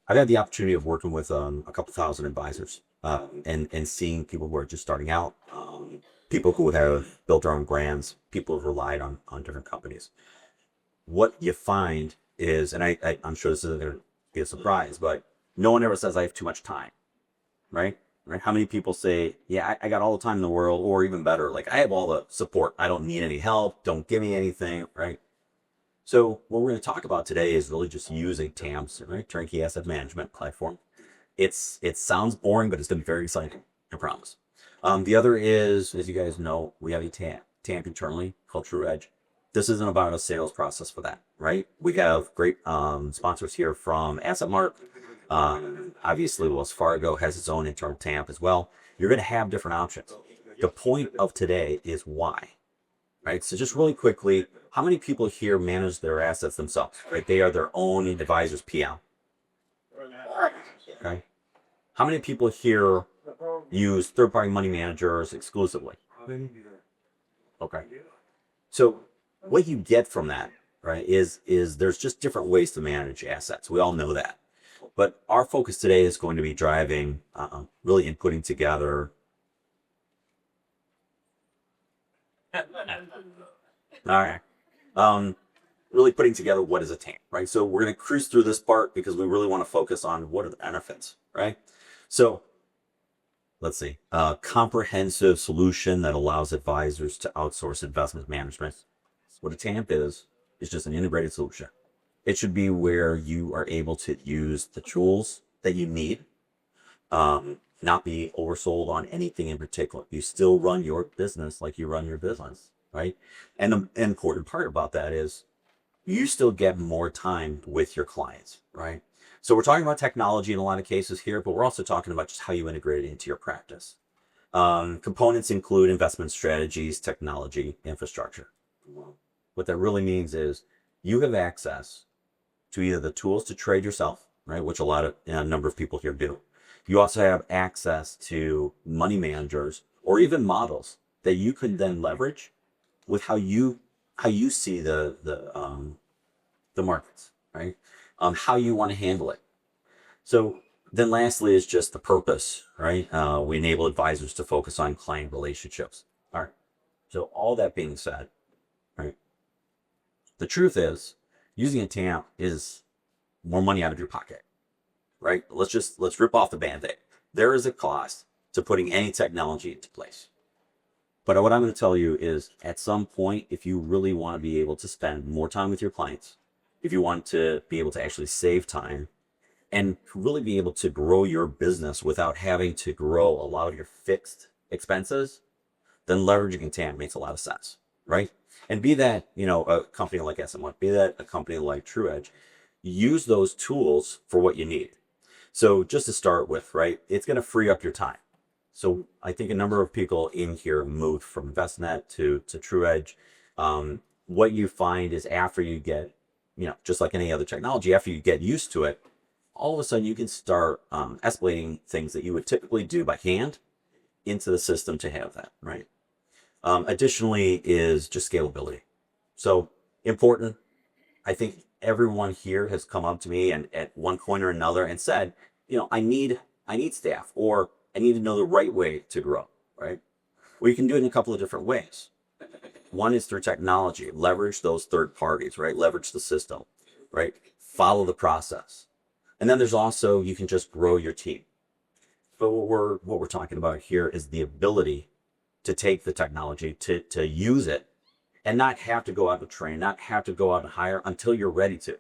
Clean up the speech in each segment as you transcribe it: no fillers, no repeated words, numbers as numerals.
I've had the opportunity of working with a couple thousand advisors, and seeing people who are just starting out, people who have built their own brands, people who've relied on different companies. What you find is, and I'm sure this isn't going to be a surprise, but no one ever says I have too much time, right? Right? How many people say, yeah, I got all the time in the world, or even better, like I have all the support. I don't need any help. Don't give me anything, right? So what we're going to talk about today is really just using TAMPs, right? Turnkey Asset Management Platform. It sounds boring, but it's going to be very exciting. I promise. The other is, as you guys know, we have a TAMP internally called True Edge. This isn't about a sales process for that, right? We have great sponsors here from Asset Mart. Obviously, Wells Fargo has its own internal TAMP as well. You're going to have different options. The point of today is why, right? So just really quickly, how many people here manage their assets themselves, right? They are their own advisor's PM, okay? How many people here use third-party money managers exclusively? Okay. So what you get from that, right, is there's just different ways to manage assets. We all know that. But our focus today is going to be driving, really in putting together. All right. Really putting together what is a TAMP, right? So we're going to cruise through this part because we really want to focus on what are the benefits, right? So let's see, a comprehensive solution that allows advisors to outsource investment management. What a TAMP is just an integrated solution. It should be where you are able to use the tools that you need, not be oversold on anything in particular. You still run your business like you run your business, right? And the important part about that is you still get more time with your clients, right? So we're talking about technology in a lot of cases here, but we're also talking about just how you integrate it into your practice. Components include investment strategies, technology, infrastructure. What that really means is you have access to either the tools to trade yourself, right, which a number of people here do. You also have access to money managers or even models that you can then leverage with how you see the markets, right? How you want to handle it. So then lastly is just the purpose, right? We enable advisors to focus on client relationships. All right. So all that being said, right? The truth is using a TAMP is more money out of your pocket, right? Let's rip off the Band-Aid. There is a cost to putting any technology into place. But what I'm going to tell you is at some point, if you really want to be able to spend more time with your clients, if you want to be able to actually save time and really be able to grow your business without having to grow a lot of your fixed expenses, then leveraging a TAMP makes a lot of sense, right? And be that, a company like SM1, be that a company like TrueEdge, use those tools for what you need. So just to start with, right, it's going to free up your time. So I think a number of people in here moved from InvestNet to TrueEdge. What you find is after you get, just like any other technology, after you get used to it, all of a sudden you can start escalating things that you would typically do by hand into the system to have that, right? Additionally is just scalability. So important. I think everyone here has come up to me and at one point or another and said, I need staff, or I need to know the right way to grow, right? Well, you can do it in a couple of different ways. One is through technology, leverage those third parties, right? Leverage the system, right? Follow the process. And then there's also, you can just grow your team. But what we're talking about here is the ability to take the technology, to use it, and not have to go out and train, not have to go out and hire until you're ready to,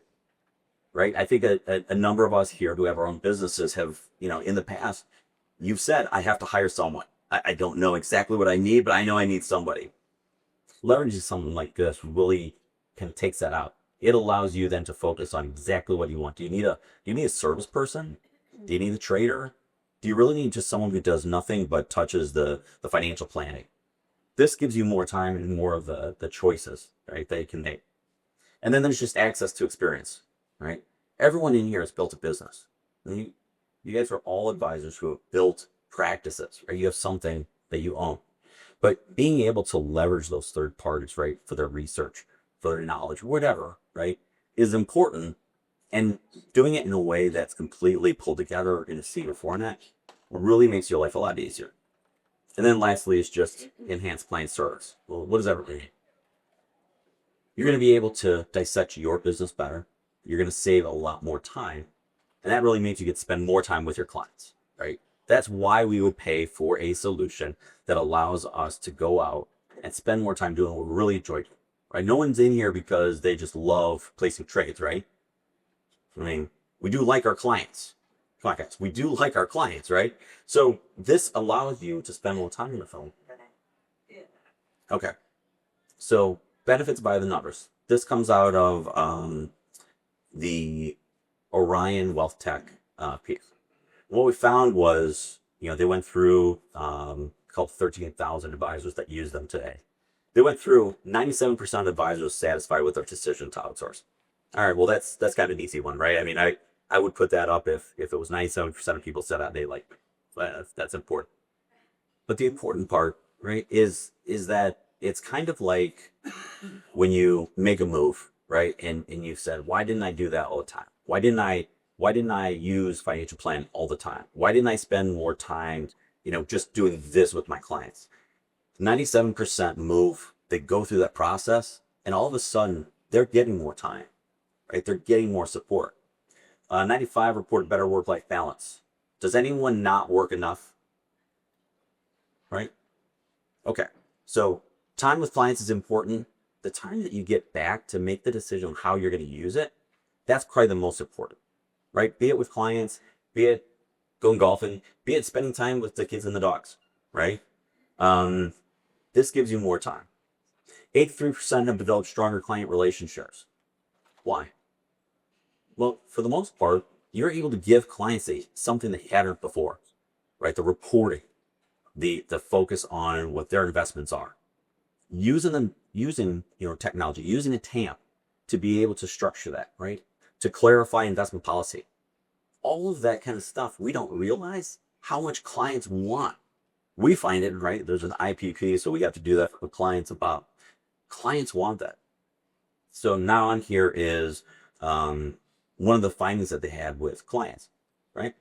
right? I think a number of us here who have our own businesses have, in the past, you've said, I have to hire someone. I don't know exactly what I need, but I know I need somebody. Leveraging something like this really kind of takes that out. It allows you then to focus on exactly what you want. Do you need a service person? Do you need a trader? Do you really need just someone who does nothing but touches the financial planning? This gives you more time and more of the choices, right, that you can make. And then there's just access to experience, right? Everyone in here has built a business. You guys are all advisors who have built practices, right? You have something that you own. But being able to leverage those third parties, right, for their research, for their knowledge, whatever, right, is important And doing it in a way that's completely pulled together in a single format really makes your life a lot easier. And then lastly is just enhanced client service. Well, what does that mean? You're going to be able to dissect your business better. You're going to save a lot more time. And that really means you get to spend more time with your clients, right? That's why we would pay for a solution that allows us to go out and spend more time doing what we really enjoy doing, right? No one's in here because they just love placing trades, right? I mean, we do like our clients. Come on, guys. We do like our clients, right? So this allows you to spend more time on the phone. Okay. So benefits by the numbers. This comes out of the Orion Wealth Tech piece. What we found was, they went through called 13,000 advisors that use them today. They went through 97% of advisors satisfied with their decision to outsource. All right, well that's kind of an easy one, right? I mean, I would put that up if it was 97% of people said that they like me. That's important. But the important part, right, is that it's kind of like when you make a move, right? And you said, why didn't I do that all the time? Why didn't I use financial plan all the time? Why didn't I spend more time, just doing this with my clients? 97% move, they go through that process and all of a sudden they're getting more time, right? They're getting more support. 95 report better work-life balance. Does anyone not work enough? Right? Okay. So time with clients is important. The time that you get back to make the decision on how you're going to use it, that's probably the most important, right? Be it with clients, be it going golfing, be it spending time with the kids and the dogs, right? This gives you more time. 83% have developed stronger client relationships. Why? Well, for the most part, you're able to give clients something they hadn't before, right? The reporting, the focus on what their investments are, using technology, using a TAMP to be able to structure that, right? To clarify investment policy. All of that kind of stuff, we don't realize how much clients want. We find it, right? There's an IPP, so we have to do that for clients about. Clients want that. So now on here is one of the findings that they had with clients, right?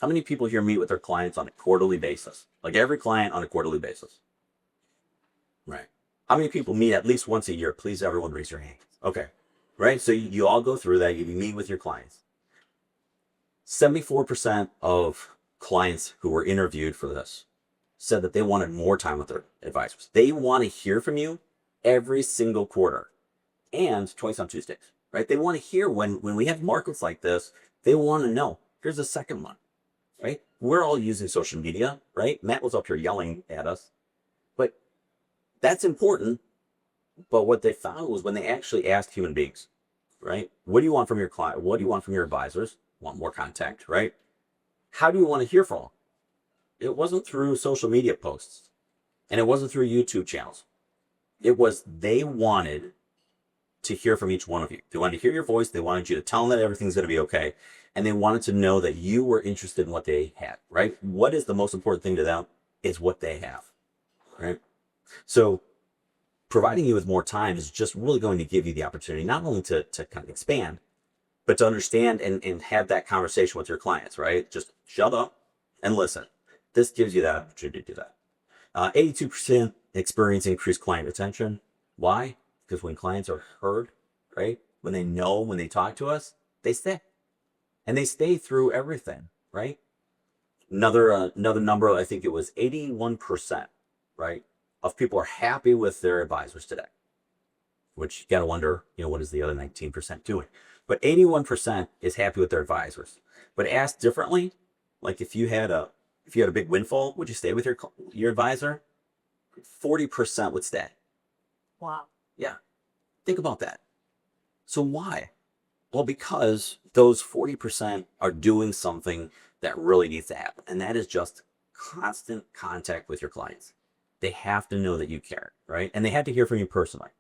How many people here meet with their clients on a quarterly basis? Like every client on a quarterly basis, right? How many people meet at least once a year? Please, everyone raise your hand. Okay, right? So you all go through that, you meet with your clients. 74% of clients who were interviewed for this said that they wanted more time with their advisors. They want to hear from you every single quarter and twice on Tuesdays, right? They want to hear when we have markets like this, they want to know. Here's a second one, right? We're all using social media, right? Matt was up here yelling at us, but that's important. But what they found was when they actually asked human beings, right? What do you want from your client? What do you want from your advisors? Want more contact, right? How do you want to hear from them? It wasn't through social media posts and it wasn't through YouTube channels. It was they wanted to hear from each one of you. They wanted to hear your voice. They wanted you to tell them that everything's going to be okay. And they wanted to know that you were interested in what they had, right? What is the most important thing to them is what they have, right? So providing you with more time is just really going to give you the opportunity, not only to kind of expand, but to understand and have that conversation with your clients, right? Just shut up and listen. This gives you that opportunity to do that. 82% experience increased client retention. Why? Because when clients are heard, right? When they talk to us, they stay. And they stay through everything, right? Another number, I think it was 81%, right? Of people are happy with their advisors today. Which you gotta wonder, what is the other 19% doing? But 81% is happy with their advisors. But asked differently, like if you had a big windfall, would you stay with your advisor? 40% would stay. Wow. Yeah. Think about that. So why? Well, because those 40% are doing something that really needs to happen. And that is just constant contact with your clients. They have to know that you care, right? And they have to hear from you personally.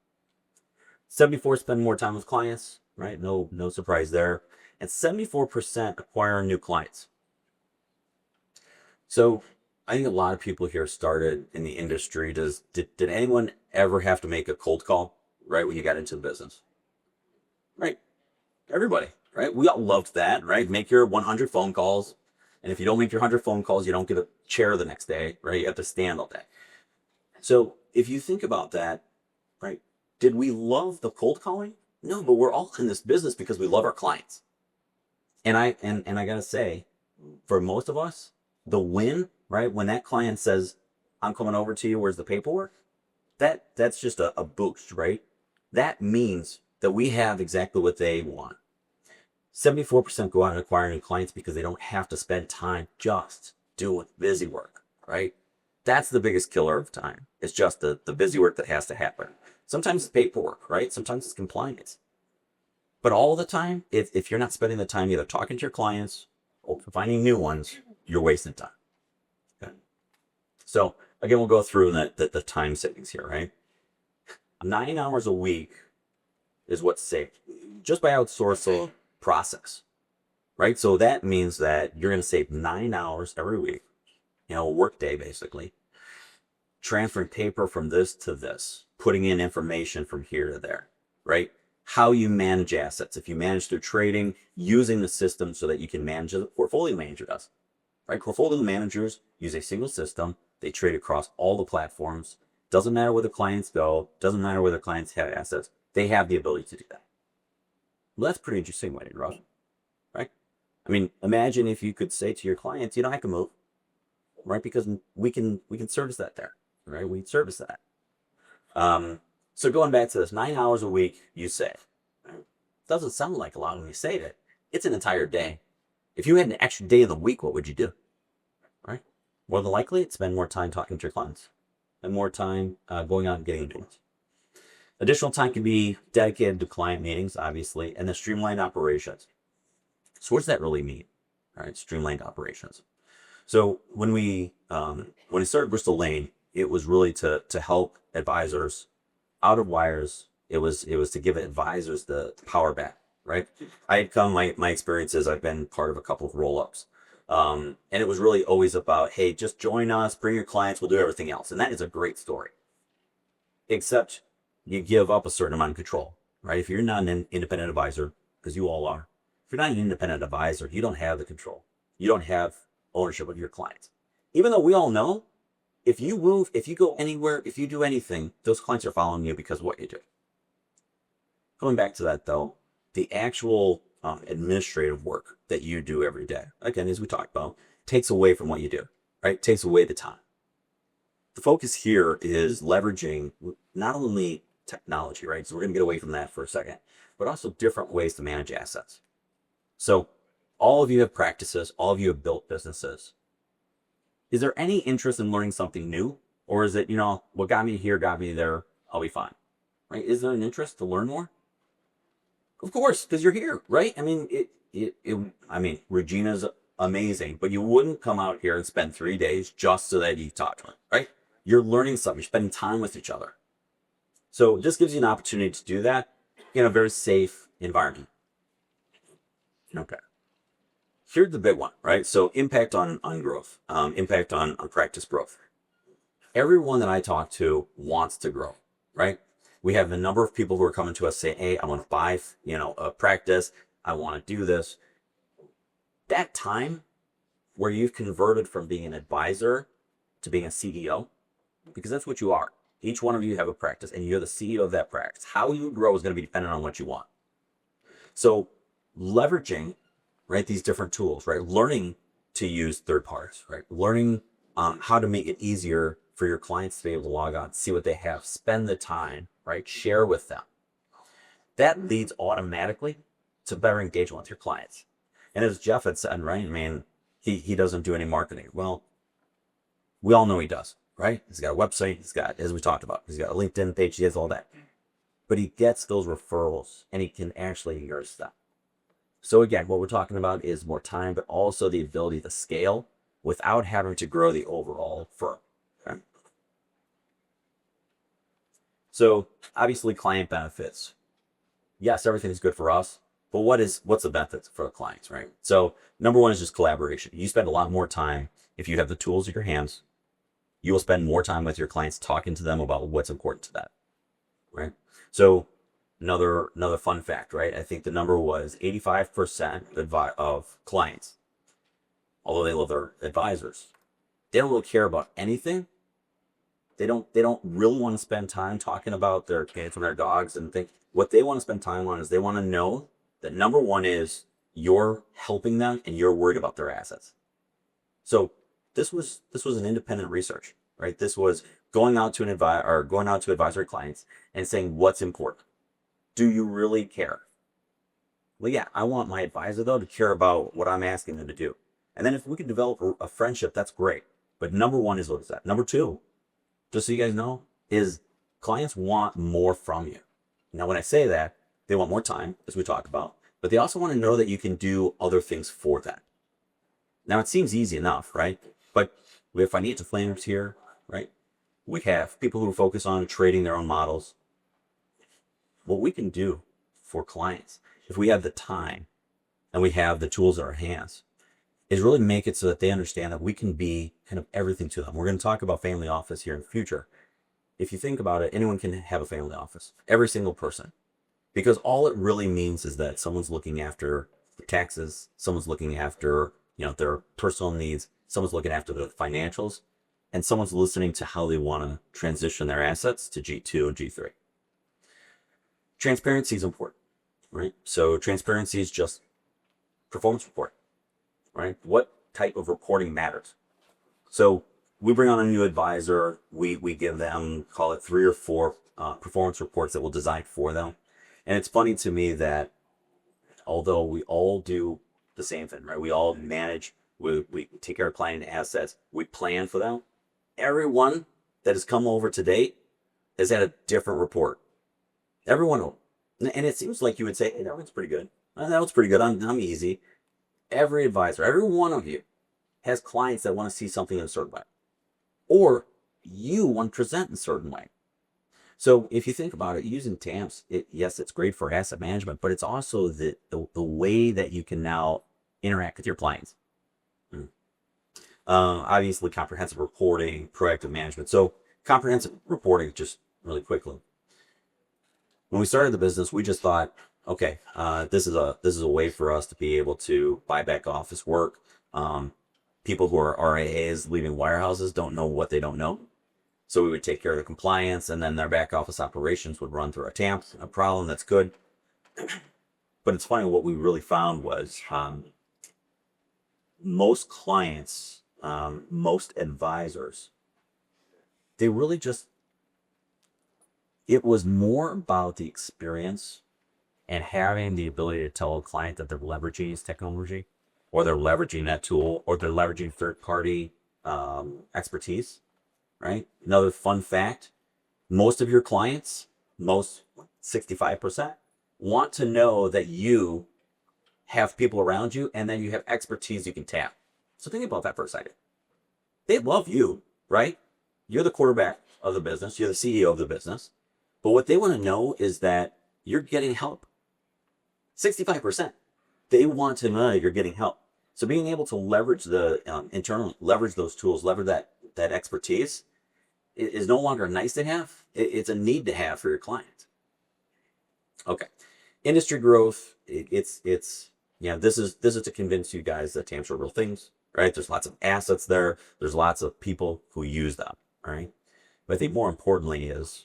74 spend more time with clients, right? No surprise there. And 74% acquire new clients. So I think a lot of people here started in the industry. Did anyone ever have to make a cold call, right, when you got into the business? Right. Everybody. right? We all loved that, right? Make your 100 phone calls. And if you don't make your 100 phone calls, you don't get a chair the next day, right? You have to stand all day. So if you think about that, right? Did we love the cold calling? No, but we're all in this business because we love our clients. And I gotta say, for most of us, the win, right? When that client says, I'm coming over to you, where's the paperwork? That's just a boost, right? That means that we have exactly what they want. 74% go out and acquire new clients because they don't have to spend time just doing busy work, right? That's the biggest killer of time. It's just the busy work that has to happen. Sometimes it's paperwork, right? Sometimes it's compliance. But all the time, if you're not spending the time either talking to your clients or finding new ones, you're wasting time. Okay? So again, we'll go through the time savings here, right? 9 hours a week is what's saved just by outsourcing process, right? So that means that you're going to save 9 hours every week, a work day basically, transferring paper from this to this, putting in information from here to there, right? How you manage assets. If you manage through trading, using the system so that you can manage as a portfolio manager does, right? Portfolio managers use a single system. They trade across all the platforms. Doesn't matter where the clients go. Doesn't matter where the clients have assets. They have the ability to do that. Well, that's pretty interesting way to run, right? I mean, imagine if you could say to your clients, I can move, right? Because we can service that there, right? We service that. So going back to this, 9 hours a week, you save. Doesn't sound like a lot when you say it. It's an entire day. If you had an extra day of the week, what would you do? Right? More than likely, it's spend more time talking to your clients and more time going out and getting deals. Additional time can be dedicated to client meetings, obviously, and the streamlined operations. So what does that really mean? All right, streamlined operations. So when we started Bristol Lane, it was really to help advisors out of wires. It was to give advisors the power back, right? I had come, my experiences, I've been part of a couple of roll-ups. And it was really always about, hey, just join us, bring your clients, we'll do everything else. And that is a great story. Except you give up a certain amount of control, right? If you're not an independent advisor, because you all are, if you're not an independent advisor, you don't have the control. You don't have ownership of your clients. Even though we all know, if you move, if you go anywhere, if you do anything, those clients are following you because of what you do. Going back to that though, the actual administrative work that you do every day, again, as we talked about, takes away from what you do, right? Takes away the time. The focus here is leveraging not only technology, right? So we're going to get away from that for a second, but also different ways to manage assets. So all of you have practices, all of you have built businesses. Is there any interest in learning something new? Or is it, what got me here, got me there, I'll be fine, right? Is there an interest to learn more? Of course, because you're here, right? I mean, Regina's amazing, but you wouldn't come out here and spend 3 days just so that you talk to her, right? You're learning something, you're spending time with each other. So this gives you an opportunity to do that in a very safe environment. Okay. Here's the big one, right? So impact on growth, impact on practice growth. Everyone that I talk to wants to grow, right? We have a number of people who are coming to us saying, hey, I want to buy, a practice. I want to do this. That time where you've converted from being an advisor to being a CEO, because that's what you are. Each one of you have a practice and you're the CEO of that practice. How you grow is going to be dependent on what you want. So leveraging, right, these different tools, right? Learning to use third parties, right? Learning how to make it easier for your clients to be able to log on, see what they have, spend the time, right? Share with them. That leads automatically to better engagement with your clients. And as Jeff had said, right? I mean, he doesn't do any marketing. Well, we all know he does, right? He's got a website. He's got, as we talked about, he's got a LinkedIn page. He has all that. But he gets those referrals and he can actually nurse them. So again, what we're talking about is more time, but also the ability to scale without having to grow the overall firm. Okay? So obviously client benefits. Yes, everything is good for us, but what's the benefits for the clients, right? So number one is just collaboration. You spend a lot more time if you have the tools at your hands. You will spend more time with your clients talking to them about what's important to them, right? So Another fun fact, right? I think the number was 85% of clients, although they love their advisors, they don't really care about anything. They don't really want to spend time talking about their kids and their dogs and things. What they want to spend time on is they want to know that number one is you're helping them and you're worried about their assets. So this was an independent research, right? This was going out to going out to advisory clients and saying what's important. Do you really care? Well, yeah, I want my advisor though to care about what I'm asking them to do. And then if we can develop a friendship, that's great. But number one is what is that? Number two, just so you guys know, is clients want more from you. Now, when I say that, they want more time, as we talked about, but they also want to know that you can do other things for them. Now, it seems easy enough, right? But we have financial planners here, right? We have people who focus on trading their own models. What we can do for clients, if we have the time and we have the tools at our hands, is really make it so that they understand that we can be kind of everything to them. We're going to talk about family office here in the future. If you think about it, anyone can have a family office, every single person, because all it really means is that someone's looking after taxes, someone's looking after, their personal needs, someone's looking after the financials, and someone's listening to how they want to transition their assets to G2 and G3. Transparency is important, right? So transparency is just performance report, right? What type of reporting matters? So we bring on a new advisor. We give them, call it 3 or 4 performance reports that we'll design for them. And it's funny to me that although we all do the same thing, right? We all manage, we take care of client assets, we plan for them. Everyone that has come over to date has had a different report. Everyone, and it seems like you would say, hey, that one's pretty good. That one's pretty good. I'm easy. Every advisor, every one of you has clients that want to see something in a certain way, or you want to present in a certain way. So if you think about it, using TAMPs, yes, it's great for asset management, but it's also the way that you can now interact with your clients. Obviously, comprehensive reporting, proactive management. So comprehensive reporting, just really quickly. When we started the business, we just thought, okay, this is a way for us to be able to buy back office work. People who are RAAs leaving wirehouses don't know what they don't know. So we would take care of the compliance, and then their back office operations would run through our TAMPs. A problem, that's good. But it's funny, what we really found was most clients, most advisors, they really just, it was more about the experience and having the ability to tell a client that they're leveraging his technology, or they're leveraging that tool, or they're leveraging third-party expertise, right? Another fun fact, most of your clients, most 65%, want to know that you have people around you and then you have expertise you can tap. So think about that for a second. They love you, right? You're the quarterback of the business. You're the CEO of the business. But what they want to know is that you're getting help. 65%. They want to know you're getting help. So being able to leverage the leverage those tools, leverage that expertise is no longer a nice to have. It's a need to have for your clients. Okay. Industry growth. This is to convince you guys that TAMPs are real things, right? There's lots of assets there. There's lots of people who use them, right? But I think more importantly is,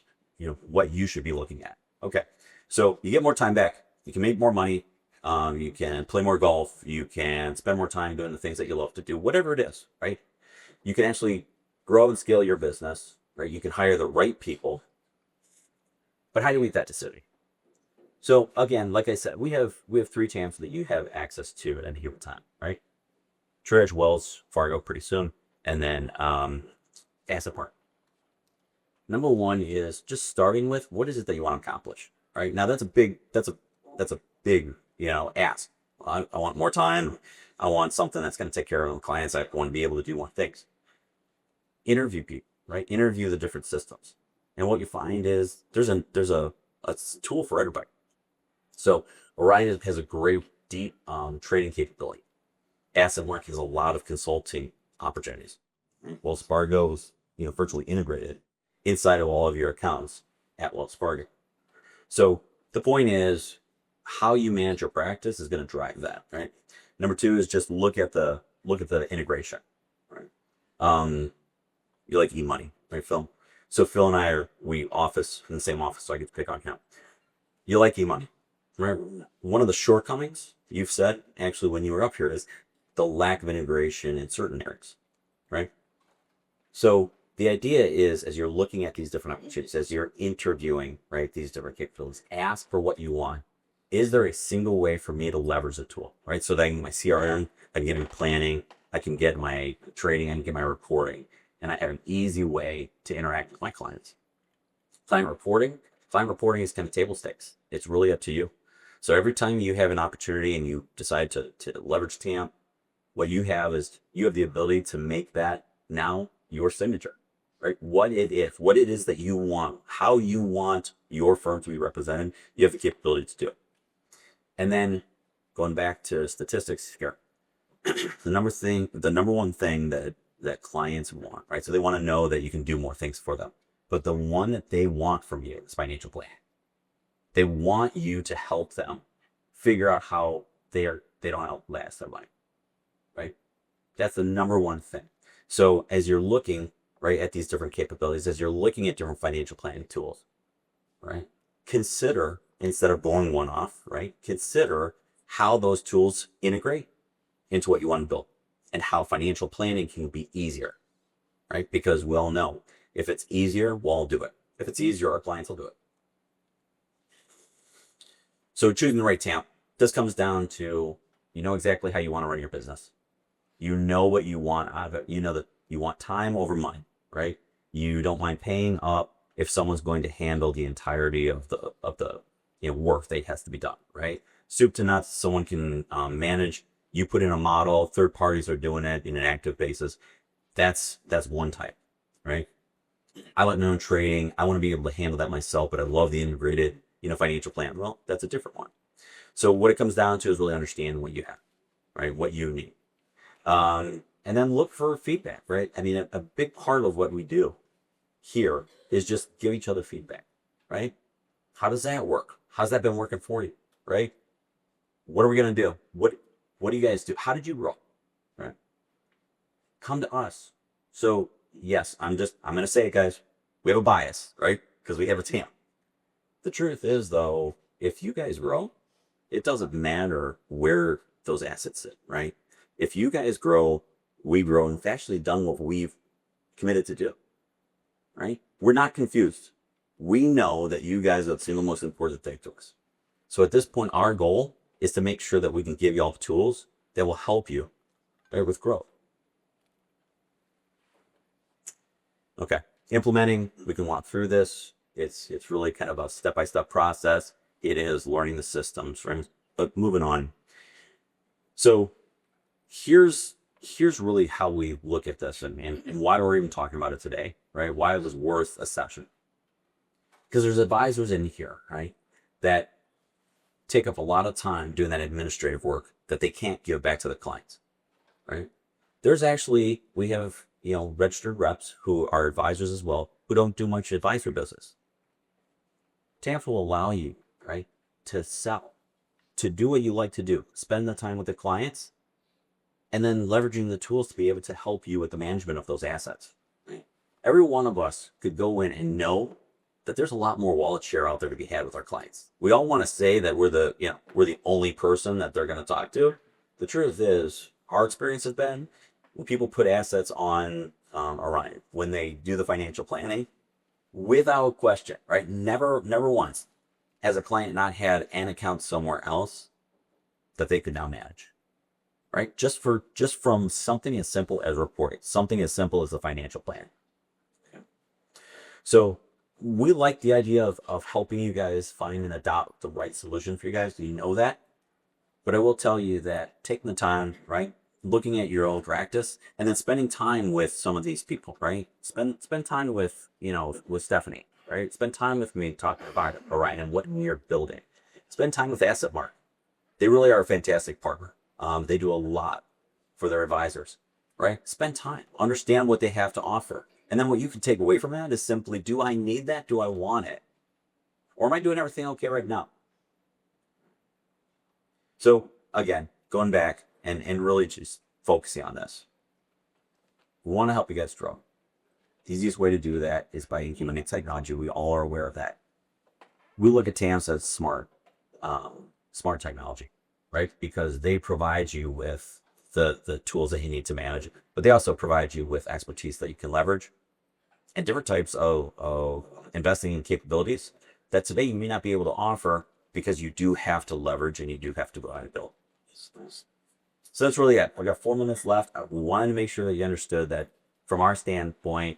what you should be looking at. Okay. So you get more time back. You can make more money. You can play more golf. You can spend more time doing the things that you love to do, whatever it is, right? You can actually grow and scale your business, right? You can hire the right people. But how do you make that decision? So again, like I said, we have 3 TAMPs that you have access to at any given time, right? Treasury, Wells Fargo pretty soon, and then Asset Park. Number one is just starting with what is it that you want to accomplish, right? Now that's a big ask. I want more time. I want something that's going to take care of the clients. I want to be able to do more things. Interview people, right? Interview the different systems, and what you find is there's a tool for everybody. So Orion has a great deep trading capability. Asset Mark has a lot of consulting opportunities. Wells Fargo is virtually integrated inside of all of your accounts at Wells Fargo. So The point is how you manage your practice is going to drive that, right? Number two is just look at the integration, right? You like e-money, right, Phil? So Phil and I we office in the same office, so I get to pick on him. You like e-money, right? One of the shortcomings you've said actually when you were up here is the lack of integration in certain areas, right? So the idea is, as you're looking at these different opportunities, as you're interviewing, right, these different capabilities, ask for what you want. Is there a single way for me to leverage a tool, right? So that I can get my CRM, I can get my planning, I can get my trading, I can get my reporting, and I have an easy way to interact with my clients. Client reporting is kind of table stakes. It's really up to you. So every time you have an opportunity and you decide to leverage TAMP, what you have is you have the ability to make that now your signature, right? What it is that you want, how you want your firm to be represented, you have the capability to do it. And then going back to statistics here, the number one thing that clients want, right? So they want to know that you can do more things for them. But the one that they want from you is financial planning. They want you to help them figure out how they don't outlast their money, right? That's the number one thing. So as you're looking, right, at these different capabilities, as you're looking at different financial planning tools, right, consider, instead of blowing one off, right, consider how those tools integrate into what you want to build and how financial planning can be easier, right? Because we all know if it's easier, we'll all do it. If it's easier, our clients will do it. So choosing the right TAMP, this comes down to, you know exactly how you want to run your business. You know what you want out of it. You know that you want time over money, right? You don't mind paying up if someone's going to handle the entirety of the work that has to be done, right? Soup to nuts, someone can manage. You put in a model, third parties are doing it in an active basis. That's one type, right? I like my own trading. I want to be able to handle that myself, but I love the integrated, financial plan. Well, that's a different one. So what it comes down to is really understand what you have, right? What you need. And then look for feedback, right? I mean, a big part of what we do here is just give each other feedback, right? How does that work? How's that been working for you, right? What are we going to do? What do you guys do? How did you grow, right? Come to us. So yes, I'm going to say it, guys. We have a bias, right? Because we have a TAMP. The truth is, though, if you guys grow, it doesn't matter where those assets sit, right? If you guys grow, we grow, and we've actually done what we've committed to do, right? We're not confused. We know that you guys are the single most important thing to us. So at this point, our goal is to make sure that we can give you all the tools that will help you, right, with growth. Okay, implementing, we can walk through this. It's really kind of a step-by-step process. It is learning the systems, right? But moving on. So here's really how we look at this and why we're even talking about it today, right? Why it was worth a session. Because there's advisors in here, right, that take up a lot of time doing that administrative work that they can't give back to the clients, right? We have, registered reps who are advisors as well, who don't do much advisory business. TAMPs will allow you, right, to sell, to do what you like to do, spend the time with the clients, and then leveraging the tools to be able to help you with the management of those assets. Right? Every one of us could go in and know that there's a lot more wallet share out there to be had with our clients. We all want to say that we're the only person that they're going to talk to. The truth is, our experience has been when people put assets on Orion, when they do the financial planning, without question, right? Never once has a client not had an account somewhere else that they could now manage, right? Just from something as simple as reporting, something as simple as the financial plan. So we like the idea of helping you guys find and adopt the right solution for you guys. Do you know that? But I will tell you that taking the time, right? Looking at your own practice and then spending time with some of these people, right? Spend time with, with Stephanie, right? Spend time with me talking about Orion and what we are building. Spend time with Asset Mark. They really are a fantastic partner. They do a lot for their advisors, right? Spend time, understand what they have to offer. And then what you can take away from that is simply, do I need that? Do I want it? Or am I doing everything okay right now? So again, going back and really just focusing on this. We want to help you guys grow. The easiest way to do that is by implementing technology. We all are aware of that. We look at TAMPs as smart technology, right? Because they provide you with the tools that you need to manage, but they also provide you with expertise that you can leverage and different types of investing in capabilities that today you may not be able to offer because you do have to leverage and you do have to go out and build. So that's really it. We got 4 minutes left. I wanted to make sure that you understood that from our standpoint,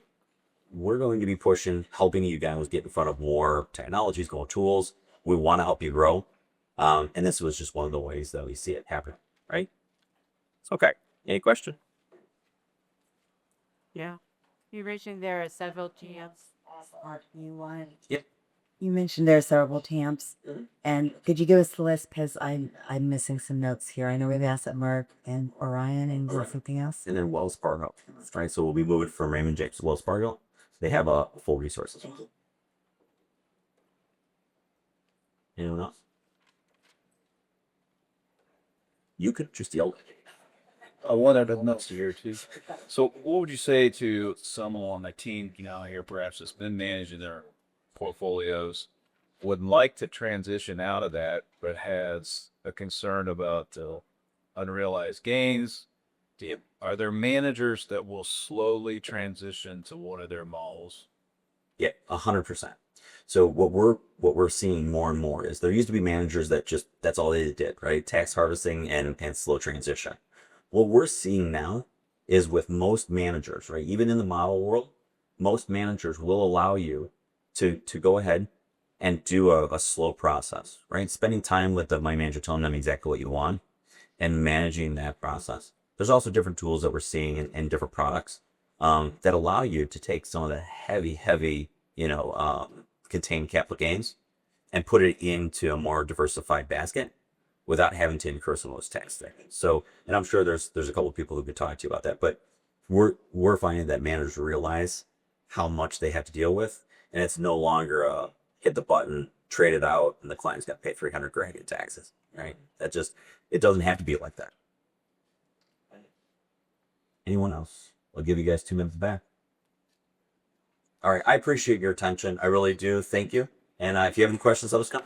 we're going to be pushing, helping you guys get in front of more technologies, more tools. We want to help you grow. And this was just one of the ways that we see it happen, right? Okay. Any question? Yeah. You mentioned there are several TAMPs. Yep. You mentioned there are several TAMPs, Mhm. and could you give us the list? Because I'm missing some notes here. I know we've asked at Merck and Orion and Right. something else. And then Wells Fargo, right? So we'll be moving from Raymond James to Wells Fargo. They have a full resources. Anyone else? You could just yell. I wanted to know here too. So, what would you say to someone on the team, here perhaps that's been managing their portfolios, would like to transition out of that, but has a concern about unrealized gains? Are there managers that will slowly transition to one of their models? Yeah, 100%. So what we're seeing more and more is there used to be managers that just that's all they did, right? Tax harvesting and slow transition. What we're seeing now is with most managers, right? Even in the model world, most managers will allow you to go ahead and do a slow process, right? Spending time with the money manager, telling them exactly what you want and managing that process. There's also different tools that we're seeing in different products that allow you to take some of the heavy, contained capital gains and put it into a more diversified basket without having to incur some of those tax things. So, and I'm sure there's a couple of people who could talk to you about that, but we're finding that managers realize how much they have to deal with, and it's no longer a hit the button, trade it out, and the client's got to pay 300 grand in taxes, right? It doesn't have to be like that. Anyone else? I'll give you guys 2 minutes back. All right, I appreciate your attention. I really do. Thank you. And if you have any questions, let us know.